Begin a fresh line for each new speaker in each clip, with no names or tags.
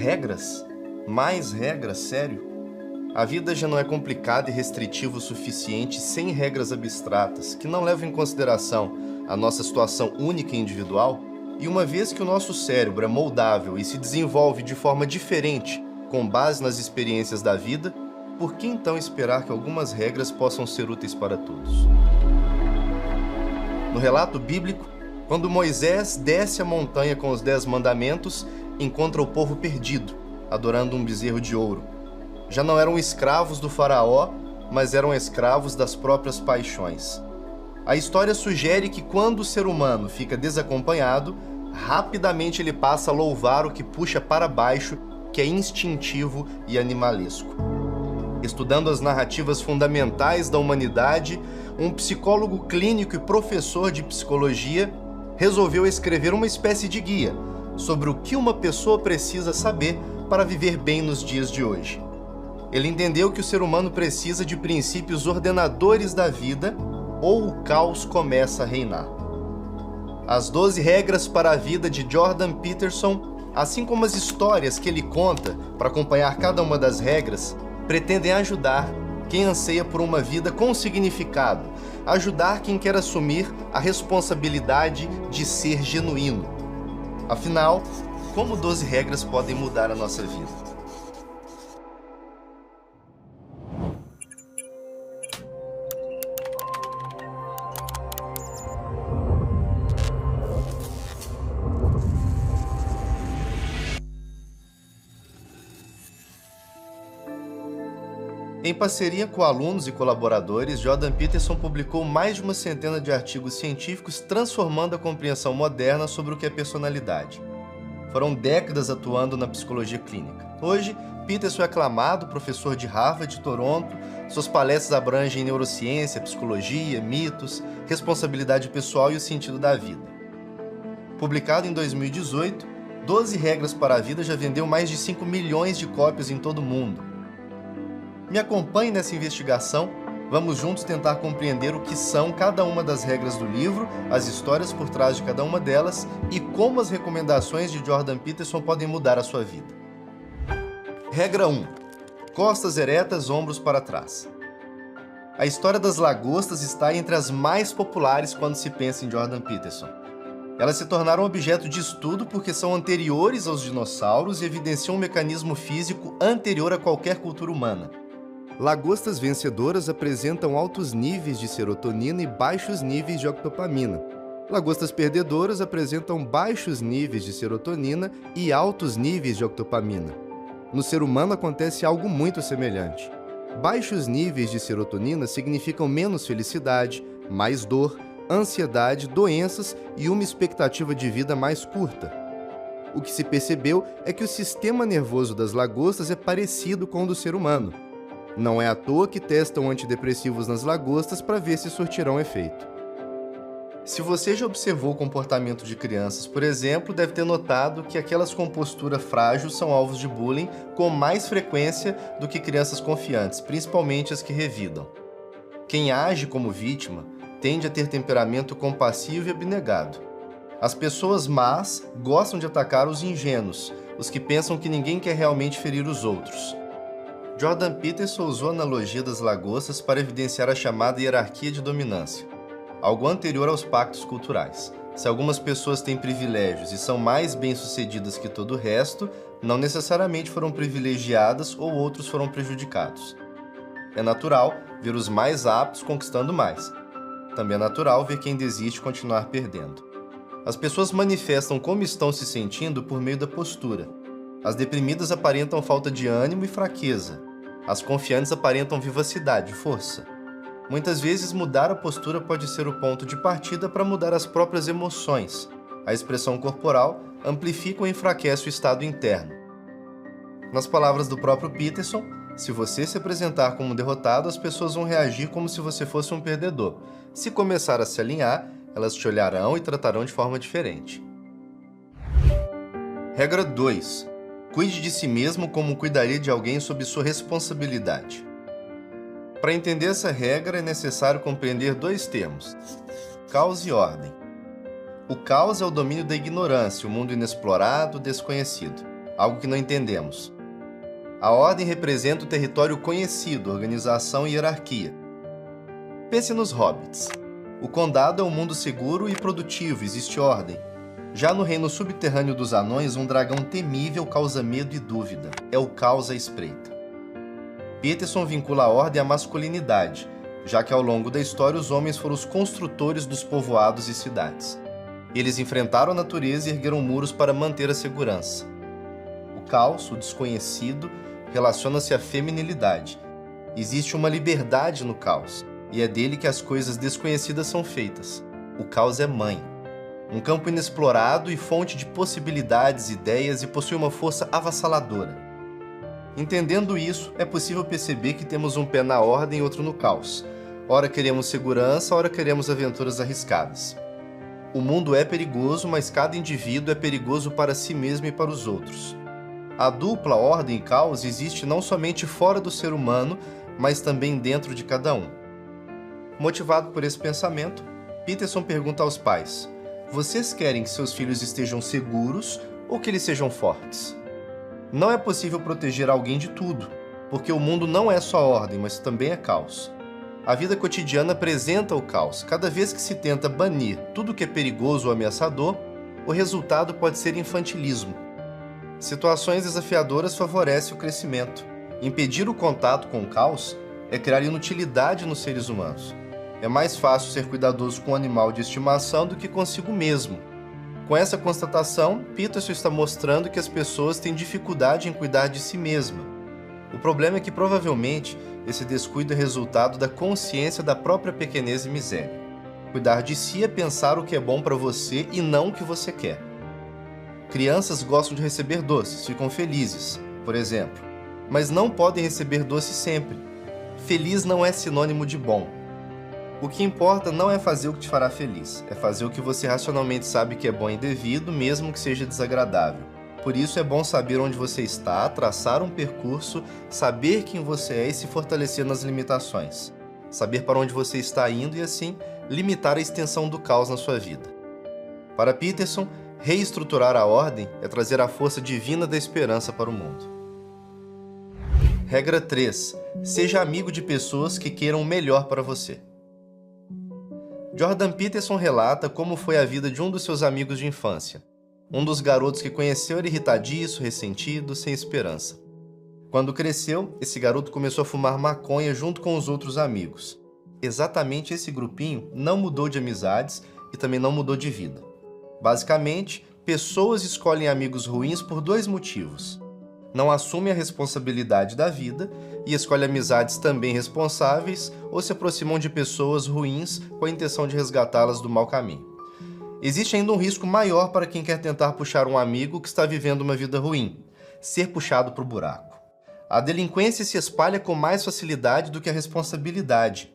Regras? Mais regras? Sério? A vida já não é complicada e restritiva o suficiente sem regras abstratas, que não levam em consideração a nossa situação única e individual? E uma vez que o nosso cérebro é moldável e se desenvolve de forma diferente, com base nas experiências da vida, por que então esperar que algumas regras possam ser úteis para todos? No relato bíblico, quando Moisés desce a montanha com os 10 mandamentos, encontra o povo perdido, adorando um bezerro de ouro. Já não eram escravos do faraó, mas eram escravos das próprias paixões. A história sugere que quando o ser humano fica desacompanhado, rapidamente ele passa a louvar o que puxa para baixo, que é instintivo e animalesco. Estudando as narrativas fundamentais da humanidade, um psicólogo clínico e professor de psicologia resolveu escrever uma espécie de guia sobre o que uma pessoa precisa saber para viver bem nos dias de hoje. Ele entendeu que o ser humano precisa de princípios ordenadores da vida ou o caos começa a reinar. As 12 regras para a vida de Jordan Peterson, assim como as histórias que ele conta para acompanhar cada uma das regras, pretendem ajudar quem anseia por uma vida com significado, ajudar quem quer assumir a responsabilidade de ser genuíno. Afinal, como 12 regras podem mudar a nossa vida? Em parceria com alunos e colaboradores, Jordan Peterson publicou mais de uma centena de artigos científicos transformando a compreensão moderna sobre o que é personalidade. Foram décadas atuando na psicologia clínica. Hoje, Peterson é aclamado professor de Harvard e Toronto, suas palestras abrangem neurociência, psicologia, mitos, responsabilidade pessoal e o sentido da vida. Publicado em 2018, 12 Regras para a Vida já vendeu mais de 5 milhões de cópias em todo o mundo. Me acompanhe nessa investigação, vamos juntos tentar compreender o que são cada uma das regras do livro, as histórias por trás de cada uma delas e como as recomendações de Jordan Peterson podem mudar a sua vida. Regra 1. Costas eretas, ombros para trás. A história das lagostas está entre as mais populares quando se pensa em Jordan Peterson. Elas se tornaram objeto de estudo porque são anteriores aos dinossauros e evidenciam um mecanismo físico anterior a qualquer cultura humana. Lagostas vencedoras apresentam altos níveis de serotonina e baixos níveis de octopamina. Lagostas perdedoras apresentam baixos níveis de serotonina e altos níveis de octopamina. No ser humano acontece algo muito semelhante. Baixos níveis de serotonina significam menos felicidade, mais dor, ansiedade, doenças e uma expectativa de vida mais curta. O que se percebeu é que o sistema nervoso das lagostas é parecido com o do ser humano. Não é à toa que testam antidepressivos nas lagostas para ver se surtirão efeito. Se você já observou o comportamento de crianças, por exemplo, deve ter notado que aquelas com postura frágil são alvos de bullying com mais frequência do que crianças confiantes, principalmente as que revidam. Quem age como vítima tende a ter temperamento compassivo e abnegado. As pessoas más gostam de atacar os ingênuos, os que pensam que ninguém quer realmente ferir os outros. Jordan Peterson usou a analogia das lagostas para evidenciar a chamada hierarquia de dominância, algo anterior aos pactos culturais. Se algumas pessoas têm privilégios e são mais bem-sucedidas que todo o resto, não necessariamente foram privilegiadas ou outros foram prejudicados. É natural ver os mais aptos conquistando mais. Também é natural ver quem desiste continuar perdendo. As pessoas manifestam como estão se sentindo por meio da postura. As deprimidas aparentam falta de ânimo e fraqueza. As confiantes aparentam vivacidade e força. Muitas vezes, mudar a postura pode ser o ponto de partida para mudar as próprias emoções. A expressão corporal amplifica ou enfraquece o estado interno. Nas palavras do próprio Peterson, se você se apresentar como um derrotado, as pessoas vão reagir como se você fosse um perdedor. Se começar a se alinhar, elas te olharão e tratarão de forma diferente. Regra 2. Cuide de si mesmo como cuidaria de alguém sob sua responsabilidade. Para entender essa regra, é necessário compreender dois termos: caos e ordem. O caos é o domínio da ignorância, o mundo inexplorado, desconhecido. algo que não entendemos. A ordem representa o território conhecido, organização e hierarquia. Pense nos hobbits. O condado é um mundo seguro e produtivo, existe ordem. Já no reino subterrâneo dos anões, um dragão temível causa medo e dúvida. É o caos à espreita. Peterson vincula a ordem à masculinidade, já que ao longo da história os homens foram os construtores dos povoados e cidades. Eles enfrentaram a natureza e ergueram muros para manter a segurança. O caos, o desconhecido, relaciona-se à feminilidade. Existe uma liberdade no caos, e é dele que as coisas desconhecidas são feitas. O caos é mãe. Um campo inexplorado e fonte de possibilidades, ideias e possui uma força avassaladora. Entendendo isso, é possível perceber que temos um pé na ordem e outro no caos. Ora queremos segurança, ora queremos aventuras arriscadas. O mundo é perigoso, mas cada indivíduo é perigoso para si mesmo e para os outros. A dupla ordem e caos existe não somente fora do ser humano, mas também dentro de cada um. Motivado por esse pensamento, Peterson pergunta aos pais: vocês querem que seus filhos estejam seguros ou que eles sejam fortes? Não é possível proteger alguém de tudo, porque o mundo não é só ordem, mas também é caos. A vida cotidiana apresenta o caos. Cada vez que se tenta banir tudo que é perigoso ou ameaçador, o resultado pode ser infantilismo. Situações desafiadoras favorecem o crescimento. Impedir o contato com o caos é criar inutilidade nos seres humanos. É mais fácil ser cuidadoso com um animal de estimação do que consigo mesmo. Com essa constatação, Peterson está mostrando que as pessoas têm dificuldade em cuidar de si mesma. O problema é que provavelmente esse descuido é resultado da consciência da própria pequenez e miséria. Cuidar de si é pensar o que é bom para você e não o que você quer. Crianças gostam de receber doces, ficam felizes, por exemplo, mas não podem receber doces sempre. Feliz não é sinônimo de bom. O que importa não é fazer o que te fará feliz, é fazer o que você racionalmente sabe que é bom e devido, mesmo que seja desagradável. Por isso é bom saber onde você está, traçar um percurso, saber quem você é e se fortalecer nas limitações. Saber para onde você está indo e, assim, limitar a extensão do caos na sua vida. Para Peterson, reestruturar a ordem é trazer a força divina da esperança para o mundo. Regra 3. Seja amigo de pessoas que queiram o melhor para você. Jordan Peterson relata como foi a vida de um dos seus amigos de infância. Um dos garotos que conheceu era irritadiço, ressentido, sem esperança. Quando cresceu, esse garoto começou a fumar maconha junto com os outros amigos. Exatamente esse grupinho não mudou de amizades e também não mudou de vida. Basicamente, pessoas escolhem amigos ruins por dois motivos. Não assumem a responsabilidade da vida e escolhem amizades também responsáveis ou se aproximam de pessoas ruins com a intenção de resgatá-las do mau caminho. Existe ainda um risco maior para quem quer tentar puxar um amigo que está vivendo uma vida ruim: ser puxado para o buraco. A delinquência se espalha com mais facilidade do que a responsabilidade.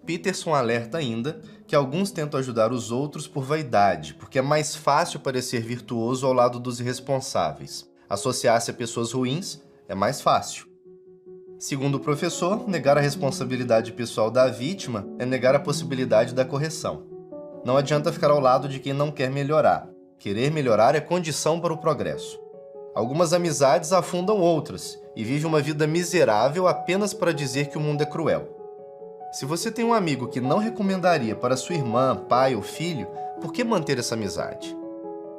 Peterson alerta ainda que alguns tentam ajudar os outros por vaidade, porque é mais fácil parecer virtuoso ao lado dos irresponsáveis. Associar-se a pessoas ruins é mais fácil. Segundo o professor, negar a responsabilidade pessoal da vítima é negar a possibilidade da correção. Não adianta ficar ao lado de quem não quer melhorar. Querer melhorar é condição para o progresso. Algumas amizades afundam outras e vivem uma vida miserável apenas para dizer que o mundo é cruel. Se você tem um amigo que não recomendaria para sua irmã, pai ou filho, por que manter essa amizade?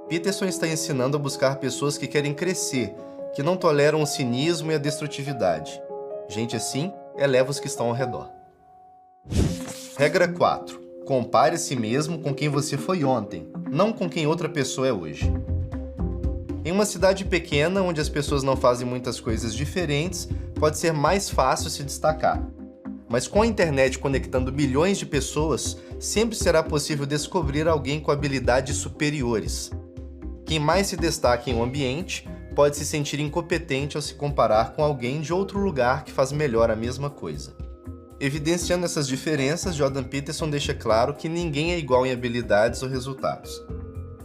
Peterson está ensinando a buscar pessoas que querem crescer, que não toleram o cinismo e a destrutividade. Gente assim eleva os que estão ao redor. Regra 4. Compare a si mesmo com quem você foi ontem, não com quem outra pessoa é hoje. Em uma cidade pequena, onde as pessoas não fazem muitas coisas diferentes, pode ser mais fácil se destacar. Mas com a internet conectando milhões de pessoas, sempre será possível descobrir alguém com habilidades superiores. Quem mais se destaca em um ambiente pode se sentir incompetente ao se comparar com alguém de outro lugar que faz melhor a mesma coisa. Evidenciando essas diferenças, Jordan Peterson deixa claro que ninguém é igual em habilidades ou resultados.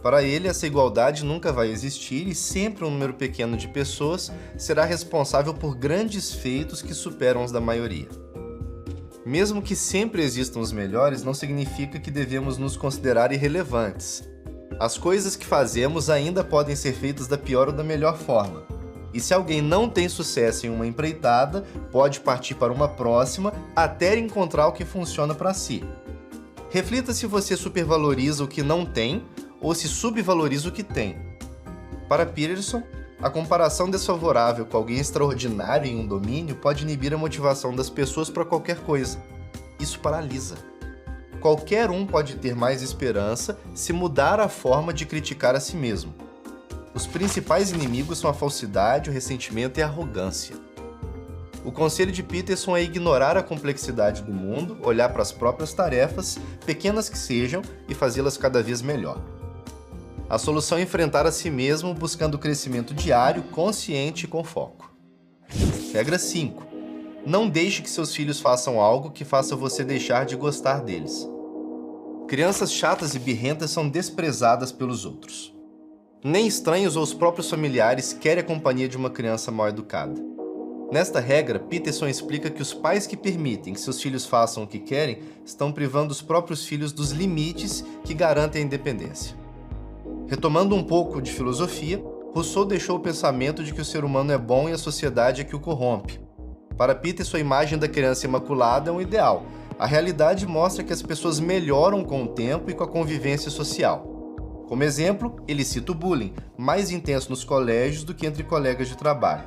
Para ele, essa igualdade nunca vai existir e sempre um número pequeno de pessoas será responsável por grandes feitos que superam os da maioria. Mesmo que sempre existam os melhores, não significa que devemos nos considerar irrelevantes. As coisas que fazemos ainda podem ser feitas da pior ou da melhor forma. E se alguém não tem sucesso em uma empreitada, pode partir para uma próxima até encontrar o que funciona para si. Reflita se você supervaloriza o que não tem ou se subvaloriza o que tem. Para Peterson, a comparação desfavorável com alguém extraordinário em um domínio pode inibir a motivação das pessoas para qualquer coisa. Isso paralisa. Qualquer um pode ter mais esperança se mudar a forma de criticar a si mesmo. Os principais inimigos são a falsidade, o ressentimento e a arrogância. O conselho de Peterson é ignorar a complexidade do mundo, olhar para as próprias tarefas, pequenas que sejam, e fazê-las cada vez melhor. A solução é enfrentar a si mesmo buscando crescimento diário, consciente e com foco. Regra 5. Não deixe que seus filhos façam algo que faça você deixar de gostar deles. Crianças chatas e birrentas são desprezadas pelos outros. Nem estranhos ou os próprios familiares querem a companhia de uma criança mal educada. Nesta regra, Peterson explica que os pais que permitem que seus filhos façam o que querem estão privando os próprios filhos dos limites que garantem a independência. Retomando um pouco de filosofia, Rousseau deixou o pensamento de que o ser humano é bom e a sociedade é que o corrompe. Para Peterson, a imagem da criança imaculada é um ideal. A realidade mostra que as pessoas melhoram com o tempo e com a convivência social. Como exemplo, ele cita o bullying, mais intenso nos colégios do que entre colegas de trabalho.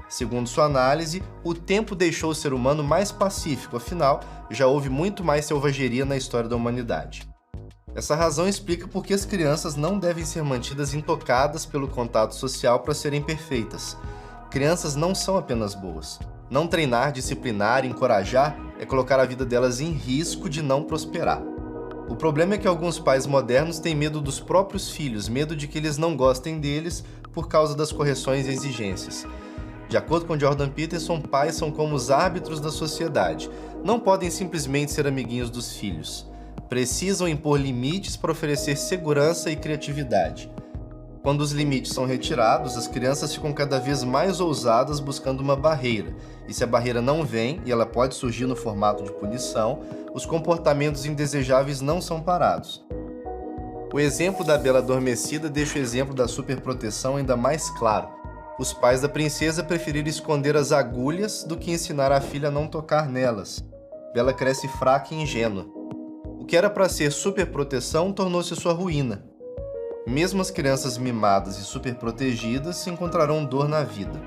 Segundo sua análise, o tempo deixou o ser humano mais pacífico, afinal, já houve muito mais selvageria na história da humanidade. Essa razão explica por que as crianças não devem ser mantidas intocadas pelo contato social para serem perfeitas. Crianças não são apenas boas. Não treinar, disciplinar, encorajar é colocar a vida delas em risco de não prosperar. O problema é que alguns pais modernos têm medo dos próprios filhos, medo de que eles não gostem deles por causa das correções e exigências. De acordo com Jordan Peterson, pais são como os árbitros da sociedade. Não podem simplesmente ser amiguinhos dos filhos. Precisam impor limites para oferecer segurança e criatividade. Quando os limites são retirados, as crianças ficam cada vez mais ousadas buscando uma barreira. E se a barreira não vem, e ela pode surgir no formato de punição, os comportamentos indesejáveis não são parados. O exemplo da Bela Adormecida deixa o exemplo da superproteção ainda mais claro. Os pais da princesa preferiram esconder as agulhas do que ensinar a filha a não tocar nelas. Bela cresce fraca e ingênua. O que era para ser superproteção tornou-se sua ruína. Mesmo as crianças mimadas e superprotegidas se encontrarão dor na vida.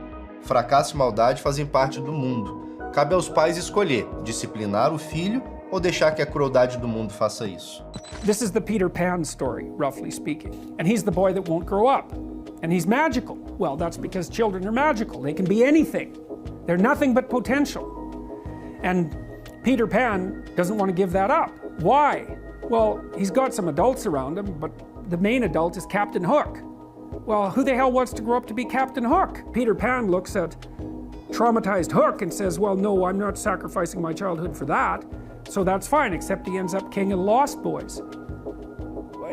Fracasso e maldade fazem parte do mundo. Cabe aos pais escolher, disciplinar o filho ou deixar que a crueldade do mundo faça isso.
This is the Peter Pan story, roughly speaking. And he's the boy that won't grow up. And he's magical. Well, that's because children are magical. They can be anything. They're nothing but potential. And Peter Pan doesn't want to give that up. Why? Well, he's got some adults around him, but the main adult is Captain Hook. Well, who the hell wants to grow up to be Captain Hook? Peter Pan looks at traumatized Hook and says, well, no, I'm not sacrificing my childhood for that. So that's fine, except he ends up king of the Lost Boys.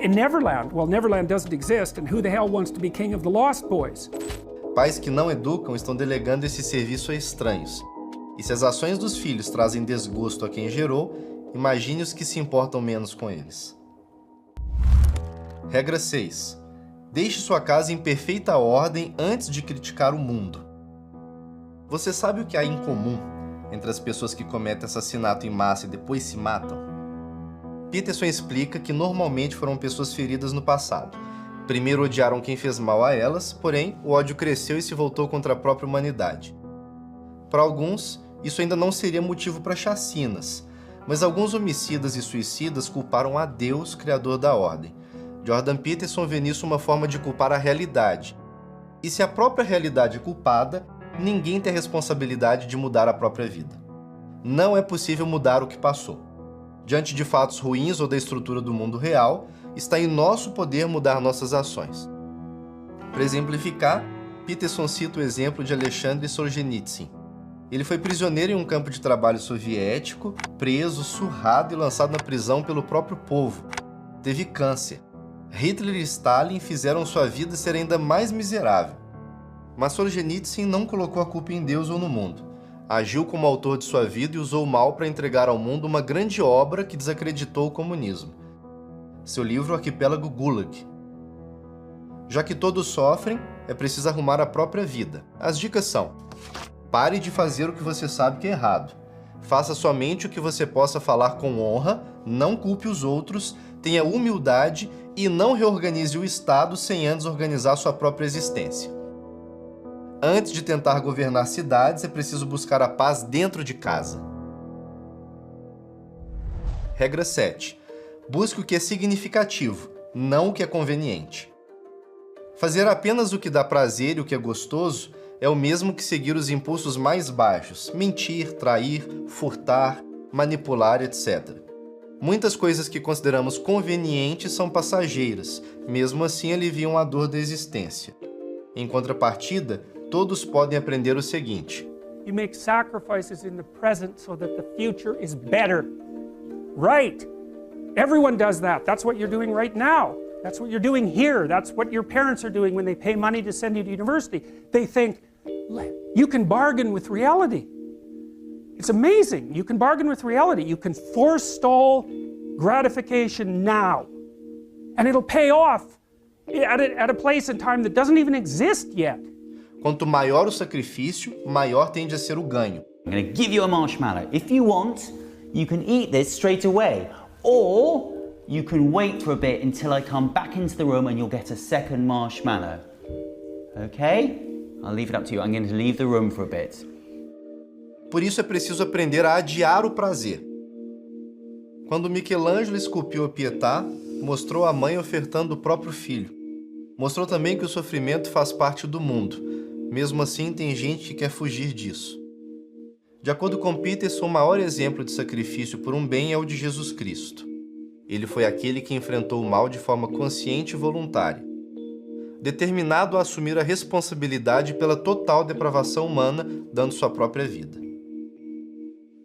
In Neverland, well, Neverland doesn't exist, and who the hell wants to be king of the Lost Boys?
Pais que não educam estão delegando esse serviço a estranhos. E se as ações dos filhos trazem desgosto a quem gerou, imagine os que se importam menos com eles. Regra 6. Deixe sua casa em perfeita ordem antes de criticar o mundo. Você sabe o que há em comum entre as pessoas que cometem assassinato em massa e depois se matam? Peterson explica que normalmente foram pessoas feridas no passado. Primeiro odiaram quem fez mal a elas, porém o ódio cresceu e se voltou contra a própria humanidade. Para alguns, isso ainda não seria motivo para chacinas, mas alguns homicidas e suicidas culparam a Deus, criador da ordem. Jordan Peterson vê nisso uma forma de culpar a realidade. E se a própria realidade é culpada, ninguém tem a responsabilidade de mudar a própria vida. Não é possível mudar o que passou. Diante de fatos ruins ou da estrutura do mundo real, está em nosso poder mudar nossas ações. Para exemplificar, Peterson cita o exemplo de Alexandre Solzhenitsyn. Ele foi prisioneiro em um campo de trabalho soviético, preso, surrado e lançado na prisão pelo próprio povo. Teve câncer. Hitler e Stalin fizeram sua vida ser ainda mais miserável. Mas Solzhenitsyn não colocou a culpa em Deus ou no mundo. Agiu como autor de sua vida e usou o mal para entregar ao mundo uma grande obra que desacreditou o comunismo. Seu livro, O Arquipélago Gulag. Já que todos sofrem, é preciso arrumar a própria vida. As dicas são: pare de fazer o que você sabe que é errado. Faça somente o que você possa falar com honra, não culpe os outros, tenha humildade e não reorganize o Estado sem antes organizar sua própria existência. Antes de tentar governar cidades, é preciso buscar a paz dentro de casa. Regra 7. Busque o que é significativo, não o que é conveniente. Fazer apenas o que dá prazer e o que é gostoso é o mesmo que seguir os impulsos mais baixos: mentir, trair, furtar, manipular, etc. Muitas coisas que consideramos convenientes são passageiras, mesmo assim aliviam a dor da existência. Em contrapartida, todos podem aprender o seguinte:
You make sacrifices in the present so that the future is better. Right. Everyone does that. That's what you're doing right now. That's what you're doing here. That's what your parents are doing when they pay money to send you to university. They think, you can bargain with reality. It's amazing. You can bargain with reality. You can forestall gratification now. And it'll pay off at a place and time that doesn't even exist yet.
Quanto maior o sacrifício, maior tende a ser o ganho.
I'm going to give you a marshmallow. If you want, you can eat this straight away. Or you can wait for a bit until I come back into the room and you'll get a second marshmallow. Okay? I'll leave it up to you. I'm going to leave the room for a bit.
Por isso é preciso aprender a adiar o prazer. Quando Michelangelo esculpiu a Pietà, mostrou a mãe ofertando o próprio filho. Mostrou também que o sofrimento faz parte do mundo. Mesmo assim, tem gente que quer fugir disso. De acordo com Peterson, o maior exemplo de sacrifício por um bem é o de Jesus Cristo. Ele foi aquele que enfrentou o mal de forma consciente e voluntária, determinado a assumir a responsabilidade pela total depravação humana, dando sua própria vida.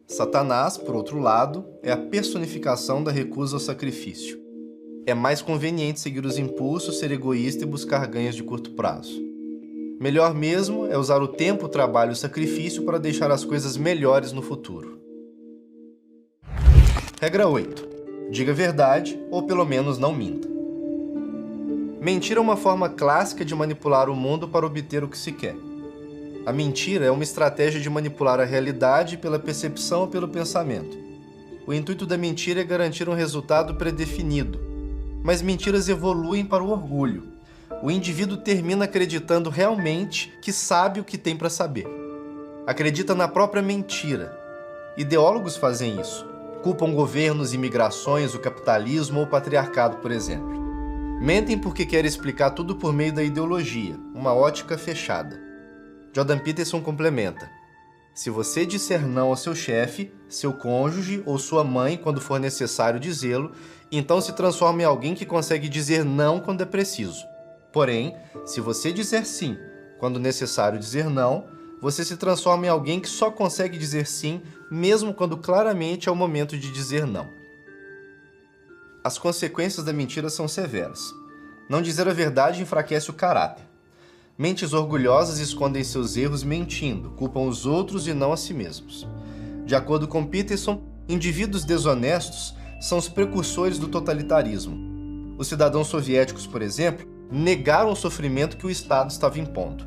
Satanás, por outro lado, é a personificação da recusa ao sacrifício. É mais conveniente seguir os impulsos, ser egoísta e buscar ganhos de curto prazo. Melhor mesmo é usar o tempo, o trabalho e o sacrifício para deixar as coisas melhores no futuro. Regra 8. Diga a verdade, ou pelo menos não minta. Mentir é uma forma clássica de manipular o mundo para obter o que se quer. A mentira é uma estratégia de manipular a realidade pela percepção ou pelo pensamento. O intuito da mentira é garantir um resultado predefinido, mas mentiras evoluem para o orgulho. O indivíduo termina acreditando realmente que sabe o que tem para saber. Acredita na própria mentira. Ideólogos fazem isso. Culpam governos, imigrações, o capitalismo ou o patriarcado, por exemplo. Mentem porque querem explicar tudo por meio da ideologia, uma ótica fechada. Jordan Peterson complementa: se você disser não ao seu chefe, seu cônjuge ou sua mãe quando for necessário dizê-lo, então se transforma em alguém que consegue dizer não quando é preciso. Porém, se você disser sim quando necessário dizer não, você se transforma em alguém que só consegue dizer sim, mesmo quando claramente é o momento de dizer não. As consequências da mentira são severas. Não dizer a verdade enfraquece o caráter. Mentes orgulhosas escondem seus erros mentindo, culpam os outros e não a si mesmos. De acordo com Peterson, indivíduos desonestos são os precursores do totalitarismo. Os cidadãos soviéticos, por exemplo, negaram o sofrimento que o Estado estava impondo.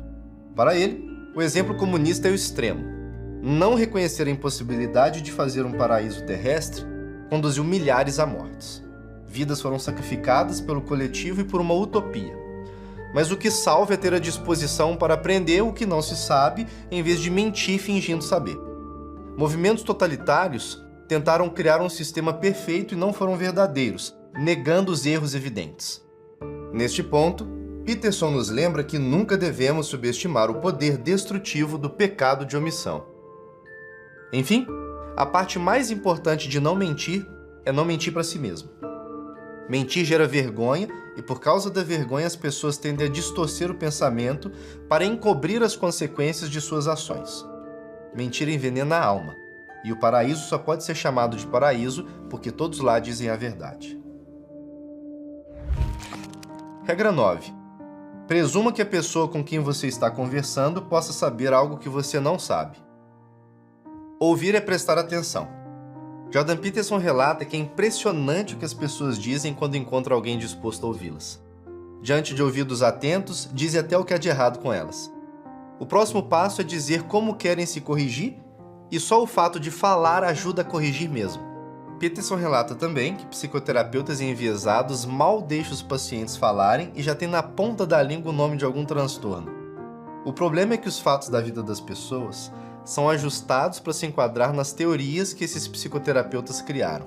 Para ele, o exemplo comunista é o extremo. Não reconhecer a impossibilidade de fazer um paraíso terrestre conduziu milhares a mortes. Vidas foram sacrificadas pelo coletivo e por uma utopia. Mas o que salva é ter a disposição para aprender o que não se sabe, em vez de mentir fingindo saber. Movimentos totalitários tentaram criar um sistema perfeito e não foram verdadeiros, negando os erros evidentes. Neste ponto, Peterson nos lembra que nunca devemos subestimar o poder destrutivo do pecado de omissão. Enfim, a parte mais importante de não mentir é não mentir para si mesmo. Mentir gera vergonha e, por causa da vergonha, as pessoas tendem a distorcer o pensamento para encobrir as consequências de suas ações. Mentir envenena a alma, e o paraíso só pode ser chamado de paraíso porque todos lá dizem a verdade. Regra 9. Presuma que a pessoa com quem você está conversando possa saber algo que você não sabe. Ouvir é prestar atenção. Jordan Peterson relata que é impressionante o que as pessoas dizem quando encontram alguém disposto a ouvi-las. Diante de ouvidos atentos, dize até o que há de errado com elas. O próximo passo é dizer como querem se corrigir, e só o fato de falar ajuda a corrigir mesmo. Peterson relata também que psicoterapeutas enviesados mal deixam os pacientes falarem e já têm na ponta da língua o nome de algum transtorno. O problema é que os fatos da vida das pessoas são ajustados para se enquadrar nas teorias que esses psicoterapeutas criaram.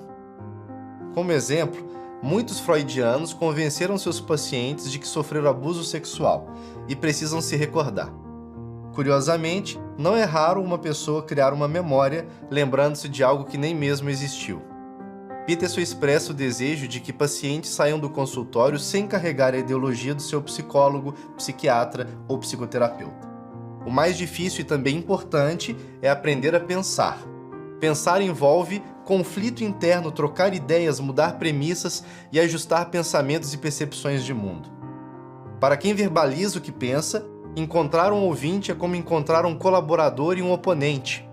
Como exemplo, muitos freudianos convenceram seus pacientes de que sofreram abuso sexual e precisam se recordar. Curiosamente, não é raro uma pessoa criar uma memória lembrando-se de algo que nem mesmo existiu. Peterson expressa o desejo de que pacientes saiam do consultório sem carregar a ideologia do seu psicólogo, psiquiatra ou psicoterapeuta. O mais difícil e também importante é aprender a pensar. Pensar envolve conflito interno, trocar ideias, mudar premissas e ajustar pensamentos e percepções de mundo. Para quem verbaliza o que pensa, encontrar um ouvinte é como encontrar um colaborador e um oponente.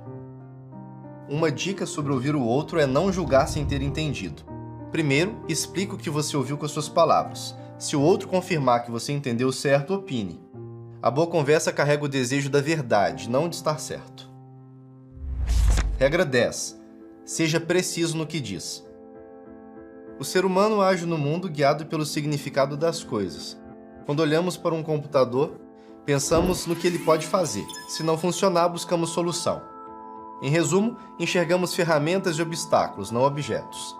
Uma dica sobre ouvir o outro é não julgar sem ter entendido. Primeiro, explique o que você ouviu com as suas palavras. Se o outro confirmar que você entendeu certo, opine. A boa conversa carrega o desejo da verdade, não de estar certo. Regra 10. Seja preciso no que diz. O ser humano age no mundo guiado pelo significado das coisas. Quando olhamos para um computador, pensamos no que ele pode fazer. Se não funcionar, buscamos solução. Em resumo, enxergamos ferramentas e obstáculos, não objetos.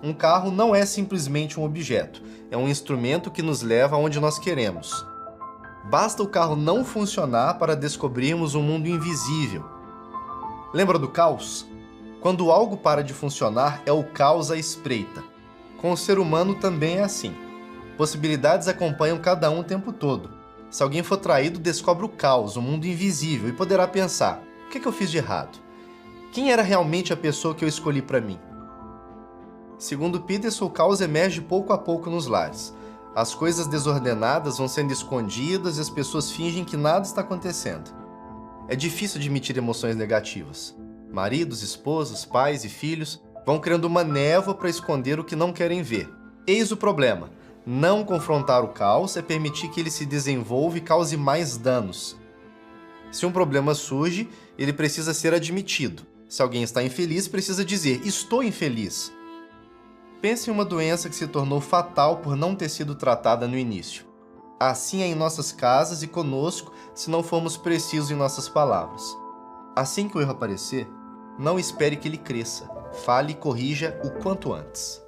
Um carro não é simplesmente um objeto, é um instrumento que nos leva aonde nós queremos. Basta o carro não funcionar para descobrirmos um mundo invisível. Lembra do caos? Quando algo para de funcionar, é o caos à espreita. Com o ser humano também é assim. Possibilidades acompanham cada um o tempo todo. Se alguém for traído, descobre o caos, o mundo invisível, e poderá pensar: o que eu fiz de errado? Quem era realmente a pessoa que eu escolhi para mim? Segundo Peterson, o caos emerge pouco a pouco nos lares. As coisas desordenadas vão sendo escondidas e as pessoas fingem que nada está acontecendo. É difícil admitir emoções negativas. Maridos, esposas, pais e filhos vão criando uma névoa para esconder o que não querem ver. Eis o problema. Não confrontar o caos é permitir que ele se desenvolva e cause mais danos. Se um problema surge, ele precisa ser admitido. Se alguém está infeliz, precisa dizer: estou infeliz. Pense em uma doença que se tornou fatal por não ter sido tratada no início. Assim é em nossas casas e conosco se não formos precisos em nossas palavras. Assim que o erro aparecer, não espere que ele cresça. Fale e corrija o quanto antes.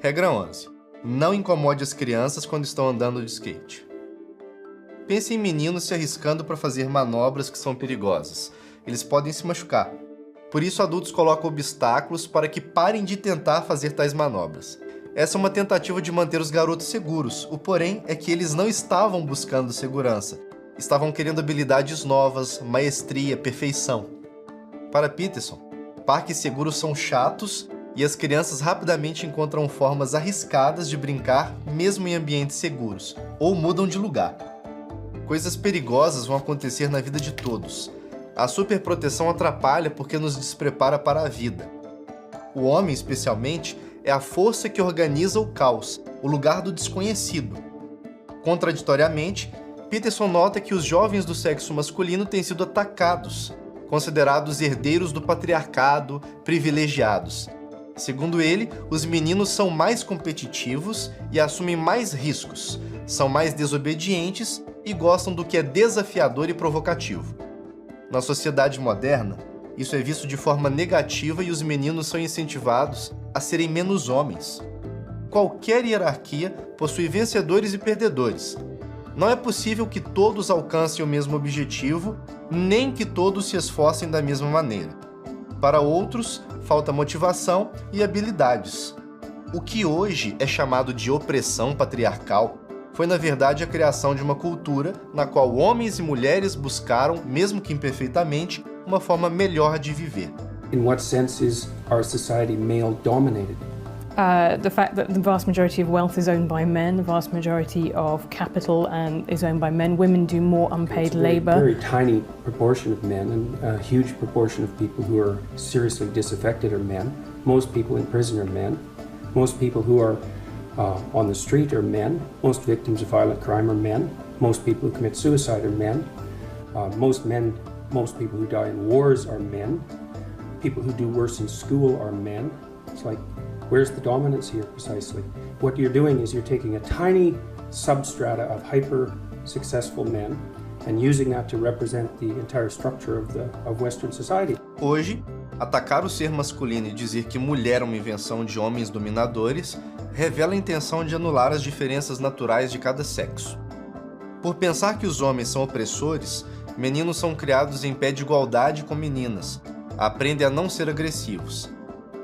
Regra 11. Não incomode as crianças quando estão andando de skate. Pense em meninos se arriscando para fazer manobras que são perigosas. Eles podem se machucar. Por isso, adultos colocam obstáculos para que parem de tentar fazer tais manobras. Essa é uma tentativa de manter os garotos seguros. O porém é que eles não estavam buscando segurança. Estavam querendo habilidades novas, maestria, perfeição. Para Peterson, parques seguros são chatos e as crianças rapidamente encontram formas arriscadas de brincar mesmo em ambientes seguros, ou mudam de lugar. Coisas perigosas vão acontecer na vida de todos. A superproteção atrapalha porque nos desprepara para a vida. O homem, especialmente, é a força que organiza o caos, o lugar do desconhecido. Contraditoriamente, Peterson nota que os jovens do sexo masculino têm sido atacados, considerados herdeiros do patriarcado, privilegiados. Segundo ele, os meninos são mais competitivos e assumem mais riscos, são mais desobedientes e gostam do que é desafiador e provocativo. Na sociedade moderna, isso é visto de forma negativa e os meninos são incentivados a serem menos homens. Qualquer hierarquia possui vencedores e perdedores. Não é possível que todos alcancem o mesmo objetivo, nem que todos se esforcem da mesma maneira. Para outros, falta motivação e habilidades. O que hoje é chamado de opressão patriarcal foi, na verdade, a criação de uma cultura na qual homens e mulheres buscaram, mesmo que imperfeitamente, uma forma melhor de viver.
In what sense is our society male-dominated?
The fact that the vast majority of wealth is owned by men, the vast majority of capital is owned by men. Women do more unpaid labour.
A very tiny proportion of men, and a huge proportion of people who are seriously disaffected are men. Most people in prison are men. Most people who are on the street are men. Most victims of violent crime are men. Most people who commit suicide are men. Most people who die in wars are men. People who do worse in school are men. It's like, where's the dominance here precisely? What you're doing is you're taking a tiny substrata of hyper-successful men and using that to represent the entire structure of Western society.
Hoje, atacar o ser masculino e dizer que mulher é uma invenção de homens dominadores revela a intenção de anular as diferenças naturais de cada sexo. Por pensar que os homens são opressores, meninos são criados em pé de igualdade com meninas, aprendem a não ser agressivos.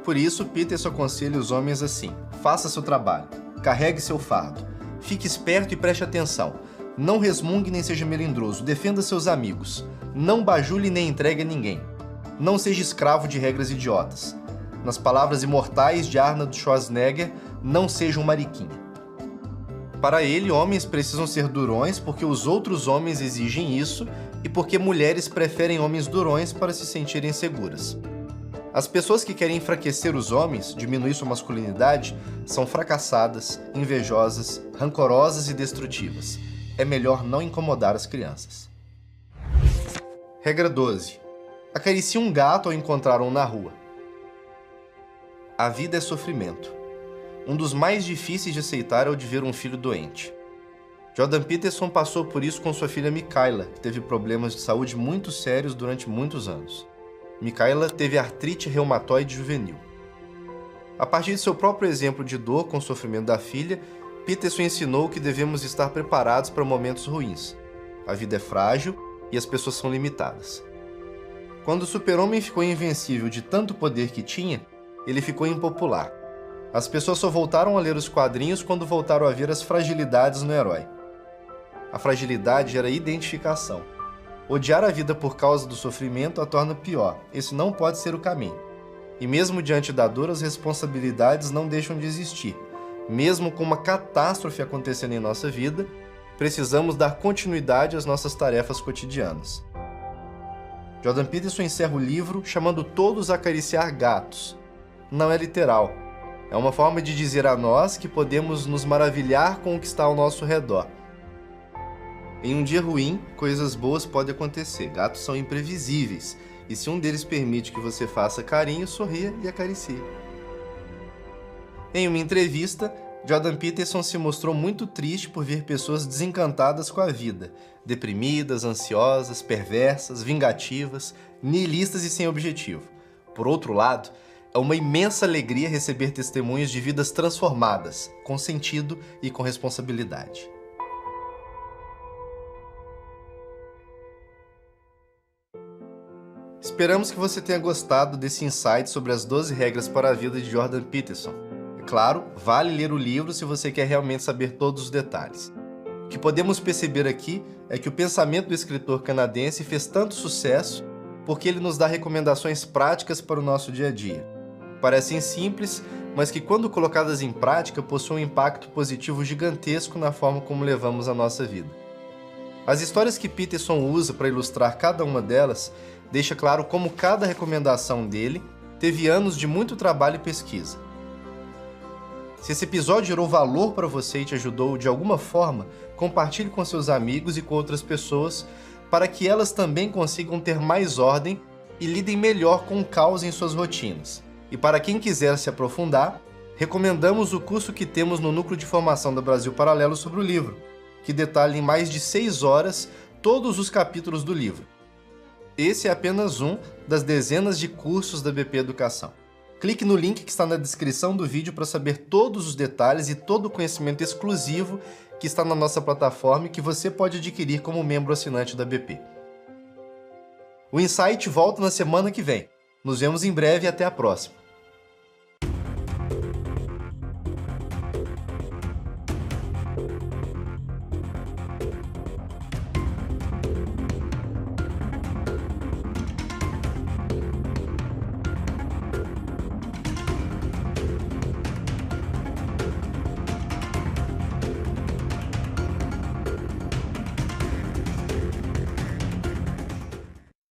Por isso, Peterson aconselha os homens assim: faça seu trabalho, carregue seu fardo, fique esperto e preste atenção, não resmungue nem seja melindroso, defenda seus amigos, não bajule nem entregue a ninguém, não seja escravo de regras idiotas. Nas palavras imortais de Arnold Schwarzenegger, não seja um mariquinha. Para ele, homens precisam ser durões porque os outros homens exigem isso e porque mulheres preferem homens durões para se sentirem seguras. As pessoas que querem enfraquecer os homens, diminuir sua masculinidade, são fracassadas, invejosas, rancorosas e destrutivas. É melhor não incomodar as crianças. Regra 12. Acaricie um gato ao encontrar um na rua. A vida é sofrimento. Um dos mais difíceis de aceitar é o de ver um filho doente. Jordan Peterson passou por isso com sua filha Michaela, que teve problemas de saúde muito sérios durante muitos anos. Michaela teve artrite reumatoide juvenil. A partir de seu próprio exemplo de dor com o sofrimento da filha, Peterson ensinou que devemos estar preparados para momentos ruins. A vida é frágil e as pessoas são limitadas. Quando o super-homem ficou invencível de tanto poder que tinha, ele ficou impopular. As pessoas só voltaram a ler os quadrinhos quando voltaram a ver as fragilidades no herói. A fragilidade gera identificação. Odiar a vida por causa do sofrimento a torna pior. Esse não pode ser o caminho. E mesmo diante da dor, as responsabilidades não deixam de existir. Mesmo com uma catástrofe acontecendo em nossa vida, precisamos dar continuidade às nossas tarefas cotidianas. Jordan Peterson encerra o livro chamando todos a acariciar gatos. Não é literal. É uma forma de dizer a nós que podemos nos maravilhar com o que está ao nosso redor. Em um dia ruim, coisas boas podem acontecer. Gatos são imprevisíveis. E se um deles permite que você faça carinho, sorria e acaricie. Em uma entrevista, Jordan Peterson se mostrou muito triste por ver pessoas desencantadas com a vida, deprimidas, ansiosas, perversas, vingativas, nihilistas e sem objetivo. Por outro lado, é uma imensa alegria receber testemunhos de vidas transformadas, com sentido e com responsabilidade. Esperamos que você tenha gostado desse insight sobre as 12 regras para a vida de Jordan Peterson. É claro, vale ler o livro se você quer realmente saber todos os detalhes. O que podemos perceber aqui é que o pensamento do escritor canadense fez tanto sucesso porque ele nos dá recomendações práticas para o nosso dia a dia. Parecem simples, mas que quando colocadas em prática possuem um impacto positivo gigantesco na forma como levamos a nossa vida. As histórias que Peterson usa para ilustrar cada uma delas deixa claro como cada recomendação dele teve anos de muito trabalho e pesquisa. Se esse episódio gerou valor para você e te ajudou de alguma forma, compartilhe com seus amigos e com outras pessoas para que elas também consigam ter mais ordem e lidem melhor com o caos em suas rotinas. E para quem quiser se aprofundar, recomendamos o curso que temos no Núcleo de Formação da Brasil Paralelo sobre o livro, que detalha em mais de 6 horas todos os capítulos do livro. Esse é apenas um das dezenas de cursos da BP Educação. Clique no link que está na descrição do vídeo para saber todos os detalhes e todo o conhecimento exclusivo que está na nossa plataforma e que você pode adquirir como membro assinante da BP. O Insight volta na semana que vem. Nos vemos em breve e até a próxima.